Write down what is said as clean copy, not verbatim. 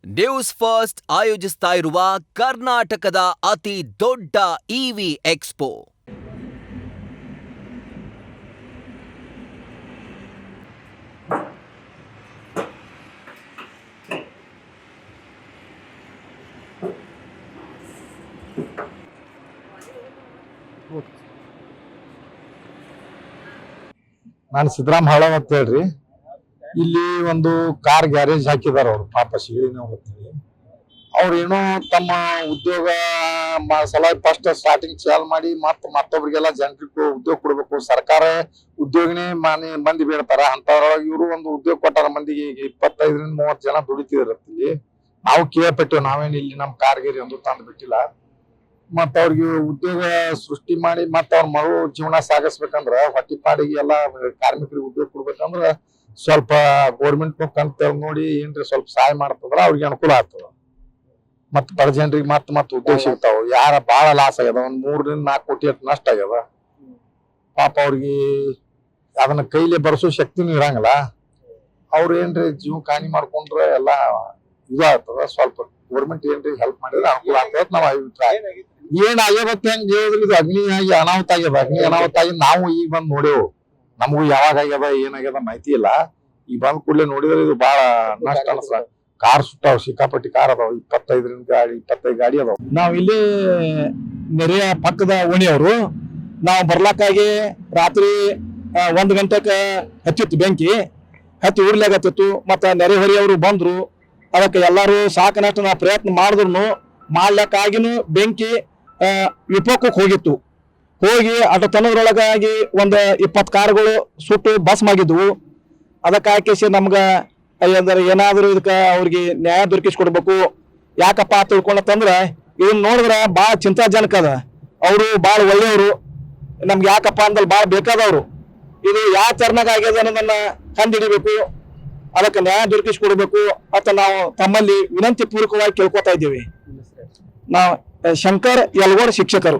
News first ಆಯೋಜಿಸ್ತಾ ಇರುವ ಕರ್ನಾಟಕದ ಅತಿ ದೊಡ್ಡ ಇವಿ ಎಕ್ಸ್ಪೋ. ನಾನು ಸಿದ್ದರಾಮ್ ಹಾಳವ್ ಅಂತ ಹೇಳ್ರಿ. ಇಲ್ಲಿ ಒಂದು ಕಾರ್ ಗ್ಯಾರೇಜ್ ಹಾಕಿದಾರ ಅವ್ರು, ಪಾಪ ಶಿಗಳಿನ ಹೋಗ್ತೀವಿ. ಅವ್ರು ಏನೋ ತಮ್ಮ ಉದ್ಯೋಗ ಸಲುವಾಗಿ ಫಸ್ಟ್ ಸ್ಟಾರ್ಟಿಂಗ್ ಚಾಲ್ ಮಾಡಿ ಮತ್ತೊಬ್ರಿಗೆಲ್ಲ ಜನರಿಗೆ ಉದ್ಯೋಗ ಕೊಡ್ಬೇಕು. ಸರ್ಕಾರ ಉದ್ಯೋಗನೇ ಮಂದಿ ಬೇಡ್ತಾರ. ಅಂತವ್ರೊಳಗೆ ಇವರು ಒಂದು ಉದ್ಯೋಗ ಕೊಟ್ಟಾರ ಮಂದಿಗೆ. 25-30 ಜನ ದುಡಿತಿದ್ರಲ್ಲಿ. ನಾವು ಕೇಳ್ಪಟ್ಟಿವಿ, ನಾವೇನು ಇಲ್ಲಿ ನಮ್ಮ ಕಾರ್ಗೇರಿ ಒಂದು ತಂದು ಬಿಟ್ಟಿಲ್ಲ. ಮತ್ತ ಅವ್ರಿಗೆ ಉದ್ಯೋಗ ಸೃಷ್ಟಿ ಮಾಡಿ ಮತ್ತ ಅವ್ರ ಮರು ಜೀವನ ಸಾಗಿಸ್ಬೇಕಂದ್ರ ಹೊಟ್ಟಿಪಾಡಿಗೆ ಎಲ್ಲಾ ಕಾರ್ಮಿಕರಿಗೆ ಉದ್ಯೋಗ ಕೊಡ್ಬೇಕಂದ್ರ ಸ್ವಲ್ಪ ಗೌರ್ಮೆಂಟ್ ಕಂತ ನೋಡಿ ಏನ್ರಿ ಸ್ವಲ್ಪ ಸಹಾಯ ಮಾಡ್ತಂದ್ರ ಅವ್ರಿಗೆ ಅನುಕೂಲ ಆಗ್ತದ. ಮತ್ತ ಬಡ ಜನರಿಗೆ ಮತ್ತ ಉದ್ಯೋಗ ಸಿಗ್ತಾವ. ಯಾರ ಬಾಳ ಲಾಸ್ ಆಗ್ಯದ, ಒಂದ್ 3-4 ಕೋಟಿ ನಷ್ಟ ಆಗ್ಯದ. ಪಾಪ ಅವ್ರಿಗೆ ಅದನ್ನ ಕೈಲಿ ಬರ್ಸೋ ಶಕ್ತಿನೂ ಇರಂಗಿಲ್ಲ. ಅವ್ರ ಏನ್ರಿ ಜೀವಕ್ಕೆ ಹಾನಿ ಮಾಡ್ಕೊಂಡ್ರ ಎಲ್ಲಾ ಇದಾಗ್ತದ. ಸ್ವಲ್ಪ ಗೌರ್ಮೆಂಟ್ ಏನ್ರಿ ಹೆಲ್ಪ್ ಮಾಡಿದ್ರೆ ಅನುಕೂಲ ಆಗ್ತದ ನಾವ್ ಅಭಿಪ್ರಾಯ. ಏನ್ ಆಗ್ಯದತ್ತ ಹೆಂಗ್ ಹೇಳಿದ್ರಿ, ಇದು ಅಗ್ನಿ ಆಗಿ ಅನಾಹುತ ಆಗ್ಯದ. ಅಗ್ನಿ ಅನಾಹುತ ಆಗಿ ನಾವು ಈಗ ಬಂದ್ ನೋಡೇವು. ನಮಗೂ ಯಾವಾಗ ಆಗ್ಯದ ಏನಾಗ್ಯದ ಮಾಹಿತಿ ಇಲ್ಲ. ಈಗ ಬಂದ್ ಕೂಡಲೇ ನೋಡಿದ್ರೆ ಇದು ಬಾಳ ನಷ್ಟ ಅನ್ಸ. ಕಾರ್ ಸುಟ್ಟಾವ್, ಸಿಕ್ಕಾಪಟ್ಟಿ ಕಾರ್ ಅದಾವ. 25 ಗಾಡಿ ಅದಾವ. ನಾವ್ ಇಲ್ಲಿ ನೆರೆಯ ಪಕ್ಕದ ಓಣಿಯವರು. ನಾವು ಬರ್ಲಕ್ಕಾಗಿ ರಾತ್ರಿ 1 ಗಂಟೆಗೆ ಹತ್ತಿತ್ತು ಬೆಂಕಿ. ಹತ್ತಿ ಉರ್ಲಾಗತ್ತಿತ್ತು. ಮತ್ತ ನೆರೆಹೊರೆಯವರು ಬಂದ್ರು. ಅದಕ್ಕೆ ಎಲ್ಲಾರು ಸಾಕನಷ್ಟು ನಾವು ಪ್ರಯತ್ನ ಮಾಡಿದ್ರು ಮಾಡ್ಲಿಕ್ಕಾಗಿನೂ ಬೆಂಕಿ ವಿಪೋಕಕ್ಕೆ ಹೋಗಿತ್ತು. ಹೋಗಿ ಅಟತನದ್ರೊಳಗಾಗಿ 20 ಕಾರುಗಳು ಸುಟ್ಟು ಭಸ್ಮಾಗಿದ್ವು. ಅದಕ್ಕಾಕಿ ನಮ್ಗ ಏನಾದ್ರು ಇದಕ್ಕೆ ಅವ್ರಿಗೆ ನ್ಯಾಯ ದೊರಕಿಸ್ಕೊಡ್ಬೇಕು. ಯಾಕಪ್ಪ ತಿಳ್ಕೊಂಡಂದ್ರ ಇದನ್ನ ನೋಡಿದ್ರ ಭಾಳ ಚಿಂತಾಜನಕ ಅದ. ಅವರು ಭಾಳ ಒಳ್ಳೆಯವರು, ನಮ್ಗೆ ಯಾಕಪ್ಪ ಅಂದಲ್ಲಿ ಭಾಳ ಬೇಕಾದವರು. ಇದು ಯಾವ ಚರ್ನಾಗ ಆಗ್ಯದ ಅನ್ನೋದನ್ನ ಕಂಡುಹಿಡಿಬೇಕು. ಅದಕ್ಕೆ ನ್ಯಾಯ ದೊರಕಿಸ್ಕೊಡ್ಬೇಕು ಅಂತ ನಾವು ತಮ್ಮಲ್ಲಿ ವಿನಂತಿ ಪೂರ್ವಕವಾಗಿ ಕೇಳ್ಕೊತಾ ಇದ್ದೀವಿ. ನಾವು ಶಂಕರ್ ಯಲಗೋಡ್ ಶಿಕ್ಷಕರು.